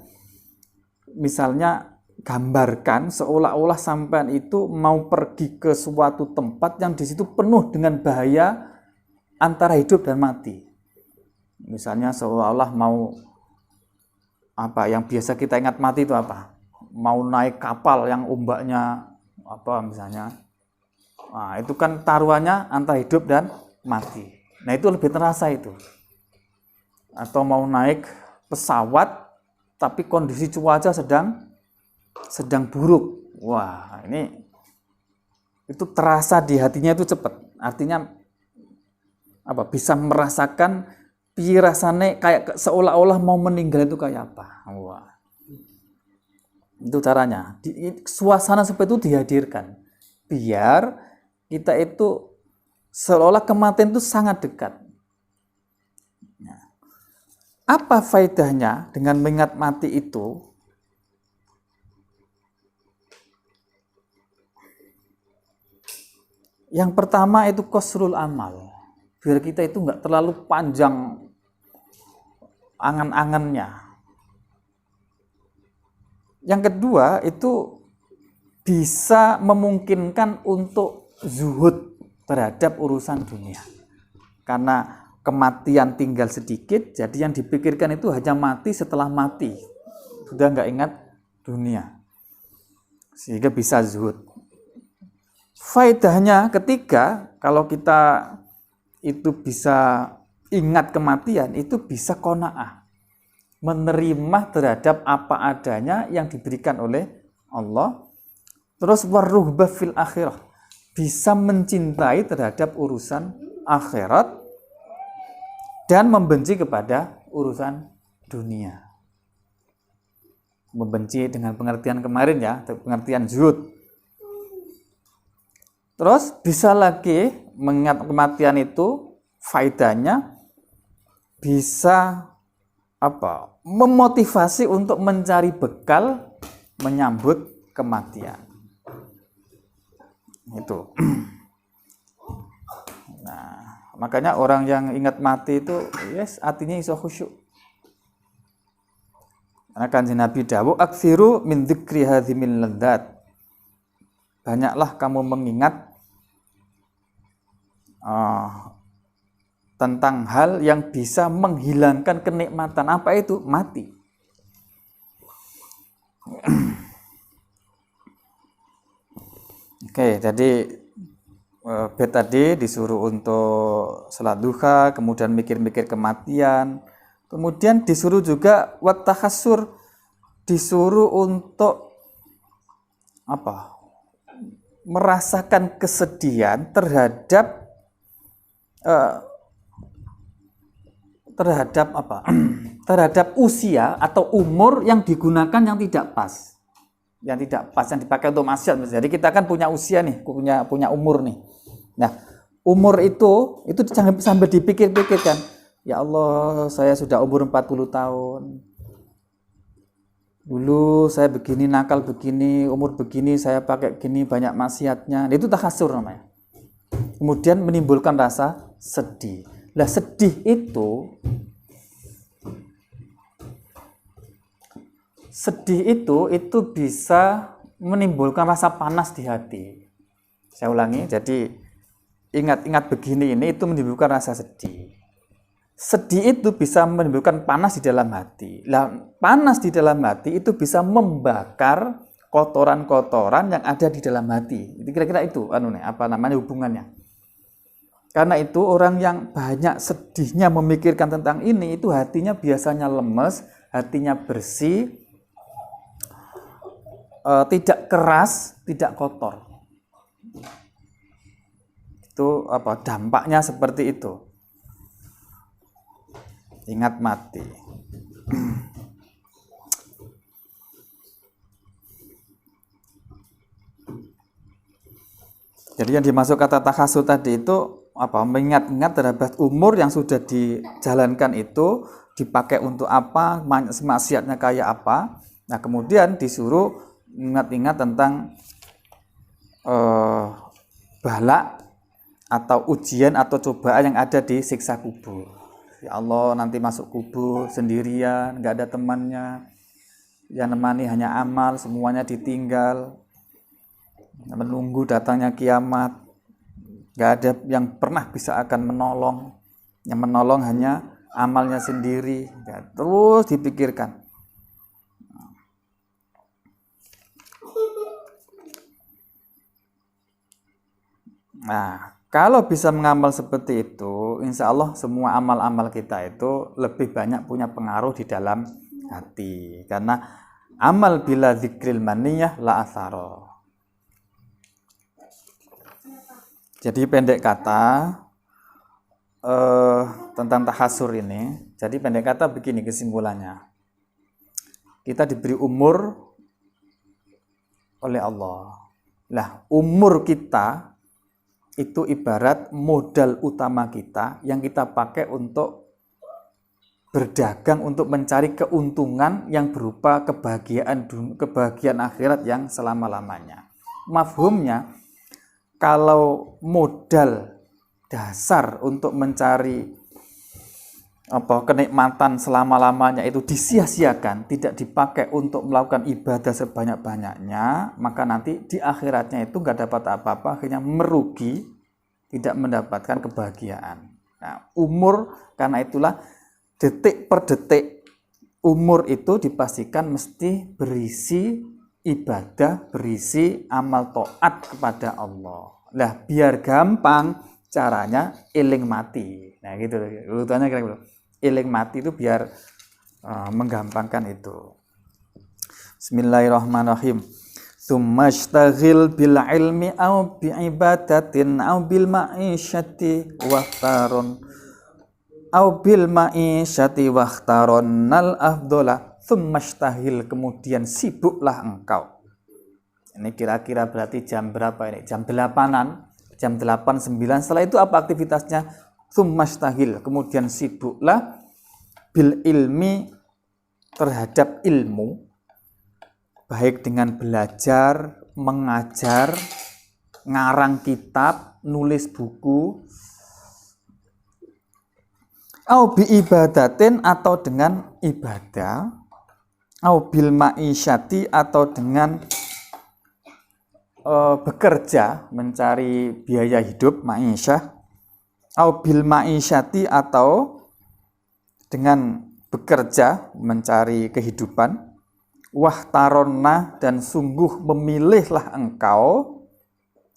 misalnya gambarkan seolah-olah sampean itu mau pergi ke suatu tempat yang di situ penuh dengan bahaya antara hidup dan mati. Misalnya seolah-olah mau yang biasa kita ingat mati itu apa? Mau naik kapal yang ombaknya misalnya. Nah, itu kan taruhannya antara hidup dan mati. Nah, itu lebih terasa itu. Atau mau naik pesawat tapi kondisi cuaca sedang buruk. Wah, ini itu terasa di hatinya itu cepat. Artinya bisa merasakan pirasane kayak seolah-olah mau meninggal itu kayak apa. Wah. Itu caranya. Suasana seperti itu dihadirkan biar kita itu seolah kematian itu sangat dekat. Nah, apa faedahnya dengan mengingat mati itu? Yang pertama itu qasrul amal, biar kita itu nggak terlalu panjang angan-angannya. Yang kedua itu bisa memungkinkan untuk zuhud terhadap urusan dunia. Karena kematian tinggal sedikit, jadi yang dipikirkan itu hanya mati, setelah mati sudah nggak ingat dunia. Sehingga bisa zuhud. Faedahnya ketiga, kalau kita itu bisa ingat kematian, itu bisa qanaah, menerima terhadap apa adanya yang diberikan oleh Allah. Terus warruhbah fil akhirah, bisa mencintai terhadap urusan akhirat dan membenci kepada urusan dunia. Membenci dengan pengertian kemarin ya, pengertian zuhud. Terus bisa lagi mengingat kematian itu, faedahnya bisa memotivasi untuk mencari bekal menyambut kematian. Itu. Nah, makanya orang yang ingat mati itu hatinya iso khusyuk. Karena kanjeng Nabi dawuh aktsiru min dzikri hadzimil ladzat. Banyaklah kamu mengingat tentang hal yang bisa menghilangkan kenikmatan. Apa itu? Mati. Oke, jadi bed tadi disuruh untuk salat duha, kemudian mikir-mikir kematian, kemudian disuruh juga wat tahassur, disuruh untuk merasakan kesedihan terhadap terhadap usia atau umur yang digunakan yang tidak pas, yang dipakai untuk maksiat. Jadi kita kan punya usia nih, punya umur nih. Nah, umur itu jangan sampai dipikir-pikirkan. Ya Allah, saya sudah umur 40 tahun. Dulu saya begini, nakal begini, umur begini, saya pakai gini, banyak maksiatnya. Itu takhasur namanya. Kemudian menimbulkan rasa sedih. Lah sedih itu bisa menimbulkan rasa panas di hati. Saya ulangi, jadi ingat-ingat begini ini itu menimbulkan rasa sedih. Sedih itu bisa menimbulkan panas di dalam hati. Lah, panas di dalam hati itu bisa membakar kotoran-kotoran yang ada di dalam hati. Itu kira-kira itu hubungannya. Karena itu orang yang banyak sedihnya memikirkan tentang ini itu hatinya biasanya lemes, hatinya bersih, tidak keras, tidak kotor. Itu dampaknya seperti itu. Ingat mati. Jadi yang dimaksud kata takhasur tadi itu mengingat-ingat terhadap umur yang sudah dijalankan itu dipakai untuk apa, maksiatnya kayak apa. Nah, kemudian disuruh ingat-ingat tentang bala atau ujian atau cobaan yang ada di siksa kubur. Ya Allah, nanti masuk kubur sendirian, nggak ada temannya, yang nemani hanya amal, semuanya ditinggal, menunggu datangnya kiamat, nggak ada yang pernah bisa akan menolong, yang menolong hanya amalnya sendiri. Ya, terus dipikirkan. Nah, kalau bisa mengamal seperti itu, insya Allah semua amal-amal kita itu lebih banyak punya pengaruh di dalam hati. Karena amal bila zikril maniyah la atharo. Jadi pendek kata tentang tahasur ini. Jadi pendek kata begini kesimpulannya. Kita diberi umur oleh Allah. Lah, umur kita itu ibarat modal utama kita yang kita pakai untuk berdagang, untuk mencari keuntungan yang berupa kebahagiaan akhirat yang selama-lamanya. Mafhumnya, kalau modal dasar untuk mencari kenikmatan selama-lamanya itu disia-siakan, tidak dipakai untuk melakukan ibadah sebanyak-banyaknya, maka nanti di akhiratnya itu nggak dapat apa-apa, akhirnya merugi, tidak mendapatkan kebahagiaan. Nah, umur, karena itulah detik per detik umur itu dipastikan mesti berisi ibadah, berisi amal taat kepada Allah. Nah, biar gampang caranya eling mati. Nah, gitu urutannya kira-kira. Eling mati itu biar menggampangkan itu. Bismillahirrahmanirrahim. Tsummashtagil bil ilmi au bi ibadatin au bil ma'isyati wahtaron au bil ma'isyati wahtaronnal afdola. Tsummashtagil, kemudian sibuklah engkau. Ini kira-kira berarti jam berapa ini? Jam 8-an, jam 8, 9. Setelah itu apa aktivitasnya? Tsummashtagil, kemudian sibuklah bil ilmi, terhadap ilmu, baik dengan belajar, mengajar, ngarang kitab, nulis buku, au bi ibadatin, atau dengan ibadah, au bil ma'isyati, atau dengan bekerja, mencari biaya hidup, ma'isyah, au bil ma'isyati, atau dengan bekerja mencari kehidupan, wahtaronna, dan sungguh memilihlah engkau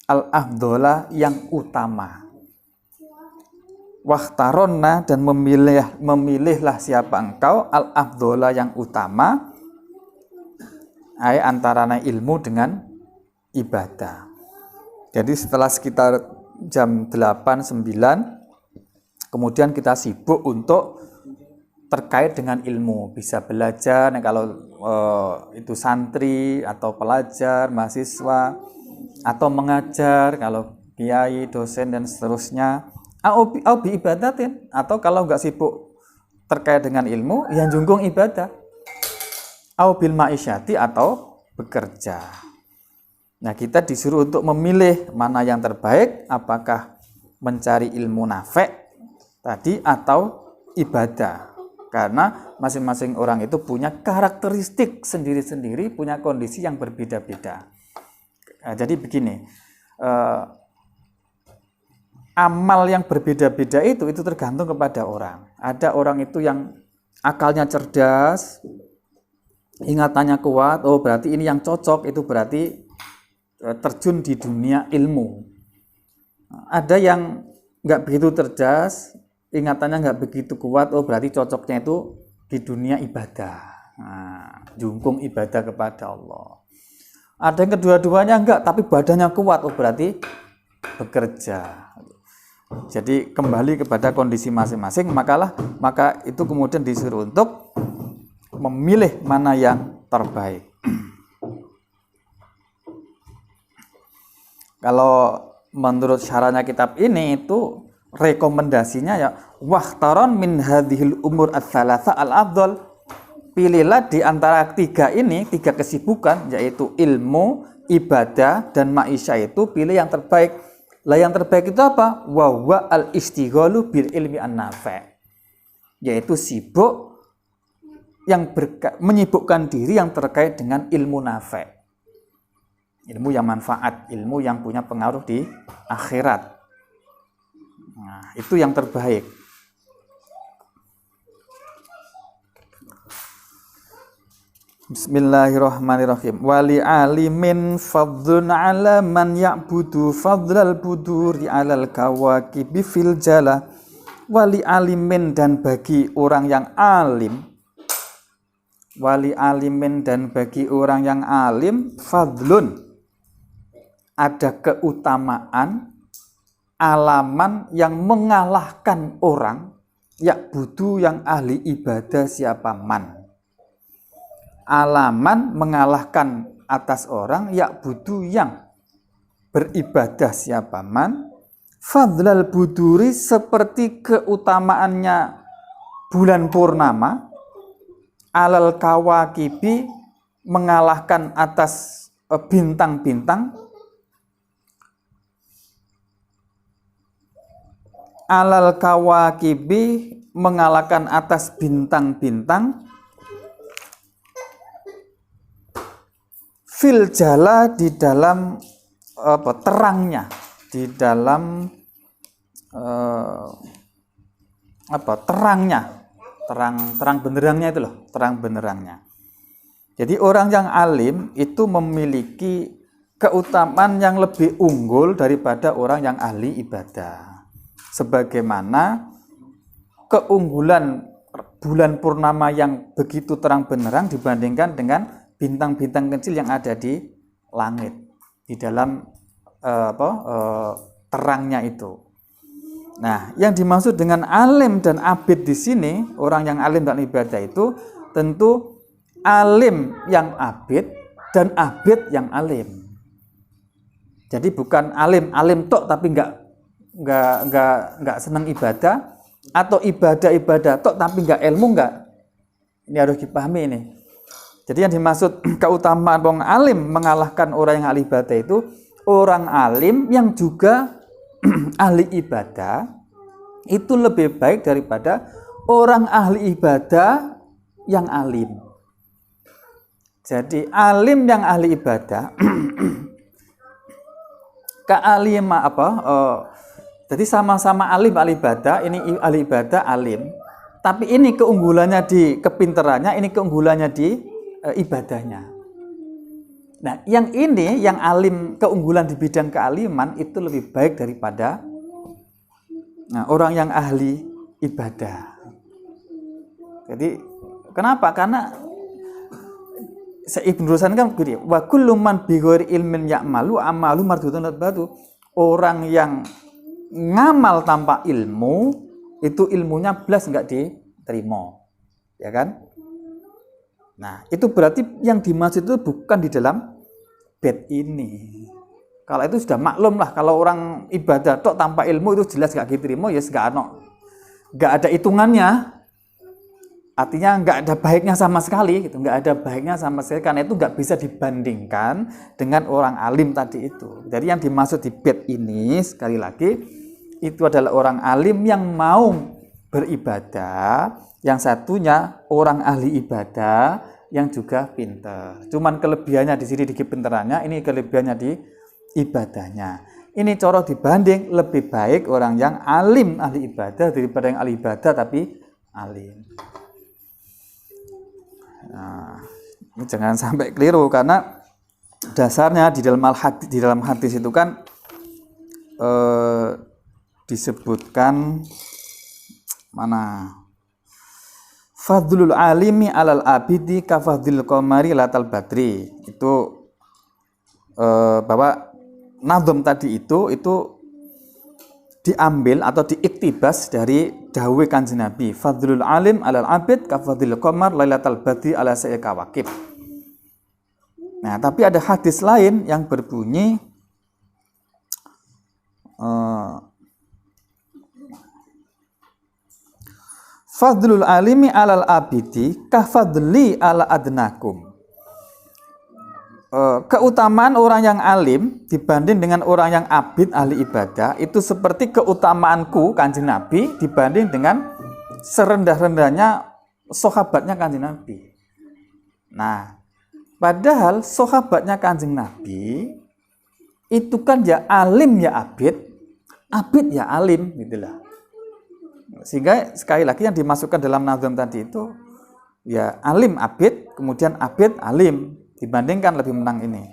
al-afdola, yang utama. Wahtaronna, dan memilihlah siapa engkau al-afdola, yang utama, antaranya ilmu dengan ibadah. Jadi setelah sekitar jam 8, 9, kemudian kita sibuk untuk terkait dengan ilmu, bisa belajar. Nah, kalau itu santri atau pelajar, mahasiswa, atau mengajar, kalau kiai, dosen, dan seterusnya. Au bi ibadatin, atau kalau nggak sibuk terkait dengan ilmu, yang jungkung ibadah. au bil ma'isyati atau bekerja. Nah, kita disuruh untuk memilih mana yang terbaik, apakah mencari ilmu nafi' tadi atau ibadah. Karena masing-masing orang itu punya karakteristik sendiri-sendiri, punya kondisi yang berbeda-beda. Nah, jadi begini, amal yang berbeda-beda itu tergantung kepada orang. Ada orang itu yang akalnya cerdas, ingatannya kuat, oh berarti ini yang cocok, itu berarti terjun di dunia ilmu. Ada yang nggak begitu cerdas, ingatannya nggak begitu kuat, oh berarti cocoknya itu di dunia ibadah. Nah, jungkung ibadah kepada Allah. Ada yang kedua-duanya enggak, tapi badannya kuat, oh berarti bekerja. Jadi kembali kepada kondisi masing-masing, maka itu kemudian disuruh untuk memilih mana yang terbaik. Kalau menurut syarahnya kitab ini itu rekomendasinya ya wahtaron min hadhil umur ats-tsalatsa al-afdal. Pilihlah di antara tiga kesibukan, yaitu ilmu, ibadah, dan ma'isyah, itu pilih yang terbaik. Lah yang terbaik itu apa? Wa huwa al-istighalu bil ilmi an-nafi'. Yaitu sibuk yang menyibukkan diri yang terkait dengan ilmu nafi'. Ilmu yang manfaat, ilmu yang punya pengaruh di akhirat. Nah, itu yang terbaik. Bismillahirrahmanirrahim. Wali alimin fadlun ala man ya'budu fadlal buduri alal kawakibi fil jala. Wali alimin, dan bagi orang yang alim, wali alimin, dan bagi orang yang alim, fadlun, ada keutamaan, alaman yang mengalahkan orang, ya'budu, yang ahli ibadah siapa man. Alaman mengalahkan atas orang, ya'budu, yang beribadah siapa man, fadlal buduri, seperti keutamaannya bulan purnama, alal kawakibi, mengalahkan atas bintang-bintang, alal kawakibi, mengalahkan atas bintang-bintang, fil jala, di dalam terangnya, di dalam terangnya, terang benderangnya itu loh, terang benderangnya. Jadi orang yang alim itu memiliki keutamaan yang lebih unggul daripada orang yang ahli ibadah. Sebagaimana keunggulan bulan purnama yang begitu terang benderang dibandingkan dengan bintang-bintang kecil yang ada di langit, di dalam terangnya itu. Nah, yang dimaksud dengan alim dan abid di sini, orang yang alim dan ibadah itu tentu alim yang abid dan abid yang alim. Jadi bukan alim tok tapi nggak senang ibadah, atau ibadah tok tapi nggak ilmu, nggak. Ini harus dipahami ini. Jadi yang dimaksud keutamaan orang alim mengalahkan orang yang ahli ibadah itu orang alim yang juga ahli ibadah itu lebih baik daripada orang ahli ibadah yang alim. Jadi alim yang ahli ibadah jadi sama-sama alim ahli ibadah, ini ahli ibadah alim, tapi ini keunggulannya di kepinterannya, ini keunggulannya di ibadahnya. Nah, yang ini, yang alim, keunggulan di bidang kealiman itu lebih baik daripada orang yang ahli ibadah. Jadi, kenapa? Karena Ibnu Rushd kan begini, wa kullu man bi ghairi ilmin ya'malu amalu mardudun batu. Orang yang ngamal tanpa ilmu, itu ilmunya belas enggak diterima. Ya kan? Nah, itu berarti yang dimaksud itu bukan di dalam bait ini. Kalau itu sudah maklum lah, kalau orang ibadah tok tanpa ilmu itu jelas gak diterima, ya gak ada hitungannya. Artinya nggak ada baiknya sama sekali, gitu. Nggak ada baiknya sama sekali, karena itu nggak bisa dibandingkan dengan orang alim tadi itu. Jadi yang dimaksud di bait ini, sekali lagi, itu adalah orang alim yang mau beribadah, yang satunya orang ahli ibadah, yang juga pintar. Cuman kelebihannya di sini di kepintarannya, ini kelebihannya di ibadahnya. Ini coro dibanding, lebih baik orang yang alim ahli ibadah daripada yang ahli ibadah tapi alim. Nah, ini jangan sampai keliru, karena dasarnya di dalam hadis itu kan disebutkan mana fadlul alimi alal abidi kafadlil qamari latal badri. Itu bahwa nazm tadi itu diambil atau diiktibas dari dawuh Kanjeng Nabi, fadlul alim alal abid kafadlil qamar lailatal badri ala sa'il kawakib. Nah, tapi ada hadis lain yang berbunyi fadlul alimi alal abidi kafadli ala adnakum. Keutamaan orang yang alim dibanding dengan orang yang abid ahli ibadah itu seperti keutamaanku Kanjeng Nabi dibanding dengan serendah-rendahnya sahabatnya Kanjeng Nabi. Nah, padahal sahabatnya Kanjeng Nabi itu kan ya alim ya abid ya alim, gitulah. Sehingga sekali lagi yang dimasukkan dalam nazam tadi itu ya alim abid, kemudian abid alim, dibandingkan lebih menang ini.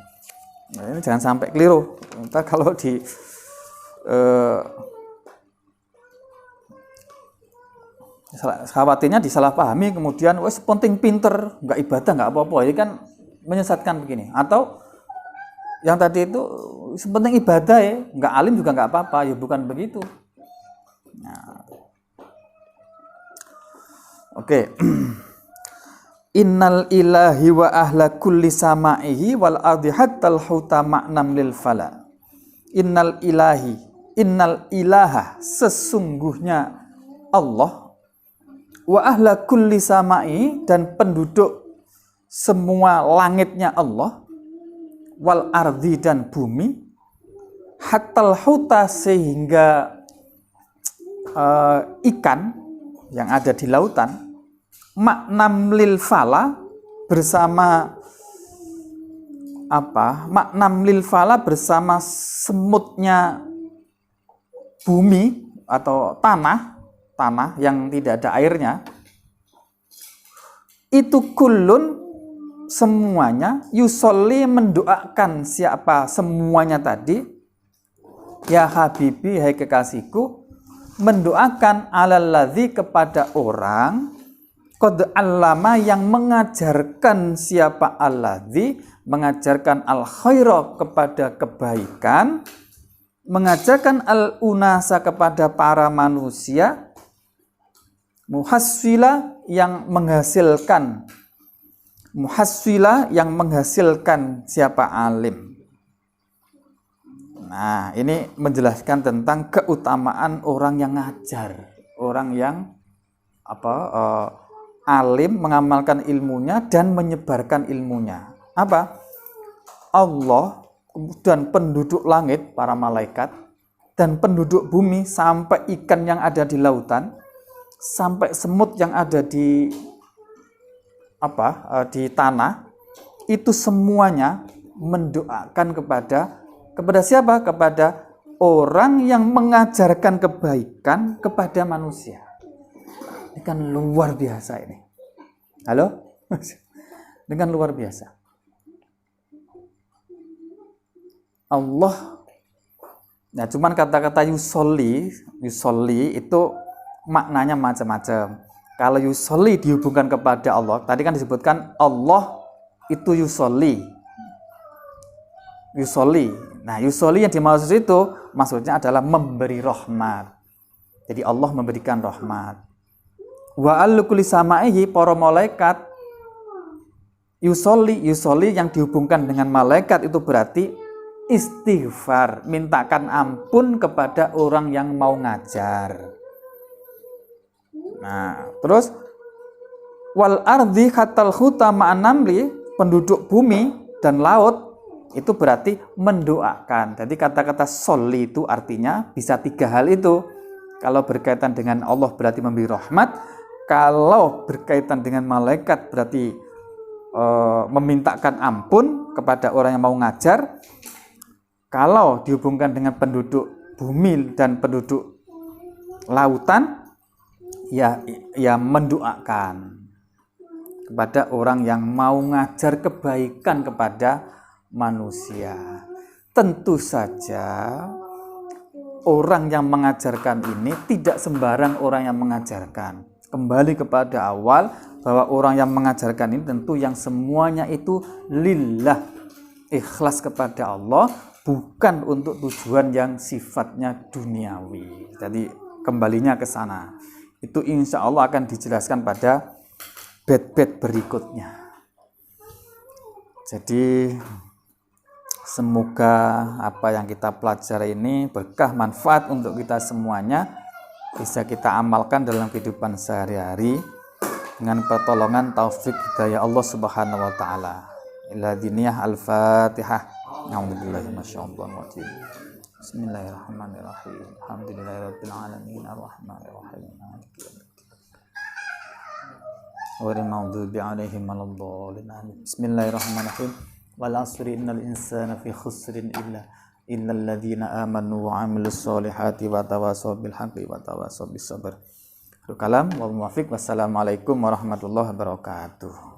Nah, ini jangan sampai keliru. Entah kalau di khawatirnya disalahpahami, kemudian wes penting pinter, nggak ibadah nggak apa-apa, ini kan menyesatkan begini. Atau yang tadi itu sepenting ibadah ya, nggak alim juga nggak apa-apa, ya bukan begitu. Nah, oke. Innal ilahi wa ahla kulli sama'ihi wal ardi hatta al-huta ma'nam lil fala. Innal ilaha sesungguhnya Allah wa ahla kulli sama'i dan penduduk semua langitnya Allah wal ardi dan bumi hatta al-huta sehingga ikan yang ada di lautan maknam lil fala bersama apa? Maknam lil fala bersama semutnya bumi atau tanah yang tidak ada airnya. Itu kullun semuanya yusolli mendoakan siapa semuanya tadi. Ya habibi, hai kekasihku, mendoakan alalladzi kepada orang qad allama yang mengajarkan siapa alladzi, mengajarkan al khaira kepada kebaikan, mengajarkan al unasa kepada para manusia, muhassila yang menghasilkan siapa alim. Nah, ini menjelaskan tentang keutamaan orang yang ngajar, orang yang alim, mengamalkan ilmunya dan menyebarkan ilmunya. Apa? Allah dan penduduk langit, para malaikat, dan penduduk bumi, sampai ikan yang ada di lautan, sampai semut yang ada di tanah, itu semuanya mendoakan kepada siapa? Kepada orang yang mengajarkan kebaikan kepada manusia. Ini kan luar biasa ini. Halo? Dengan luar biasa. Allah. Nah, cuman kata-kata yusolli itu maknanya macam-macam. Kalau yusolli dihubungkan kepada Allah, tadi kan disebutkan Allah itu yusolli. Nah, yusolli yang dimaksud itu maksudnya adalah memberi rahmat. Jadi Allah memberikan rahmat. Wa al-kulli sama'ihi, para malaikat yusolli yang dihubungkan dengan malaikat itu berarti istighfar, mintakan ampun kepada orang yang mau ngajar. Nah, terus Wal ardi hatal huta ma'an namli, penduduk bumi dan laut itu berarti mendoakan. Jadi kata-kata sholli itu artinya bisa 3 hal itu. Kalau berkaitan dengan Allah berarti memberi rahmat. Kalau berkaitan dengan malaikat berarti memintakan ampun kepada orang yang mau ngajar. Kalau dihubungkan dengan penduduk bumi dan penduduk lautan, ya mendoakan kepada orang yang mau ngajar kebaikan kepada manusia. Tentu saja orang yang mengajarkan ini tidak sembarang orang yang mengajarkan. Kembali kepada awal bahwa orang yang mengajarkan ini tentu yang semuanya itu lillah, ikhlas kepada Allah, bukan untuk tujuan yang sifatnya duniawi. Jadi kembalinya ke sana. Itu insya Allah akan dijelaskan pada bait-bait berikutnya. Jadi semoga apa yang kita pelajari ini berkah manfaat untuk kita semuanya, bisa kita amalkan dalam kehidupan sehari-hari dengan pertolongan taufik hidayah Allah Subhanahu wa taala. Ila diniyah al-Fatihah. A'udzubillahi minasyaitonir rajim. Bismillahirrahmanirrahim. Alhamdulillahirabbil alamin arrahmanir rahim maliki yaumiddin. Ghairil maghdubi 'alaihim waladdallin. Bismillahirrahmanirrahim. Wal 'asri innal insana fi khusrin illal ladzina amanu wa 'amilus solihati wa tawassaw bil haqqi wa tawassaw bis sabr. Kalam wal muwaffiq. Wassalamualaikum warahmatullahi wabarakatuh.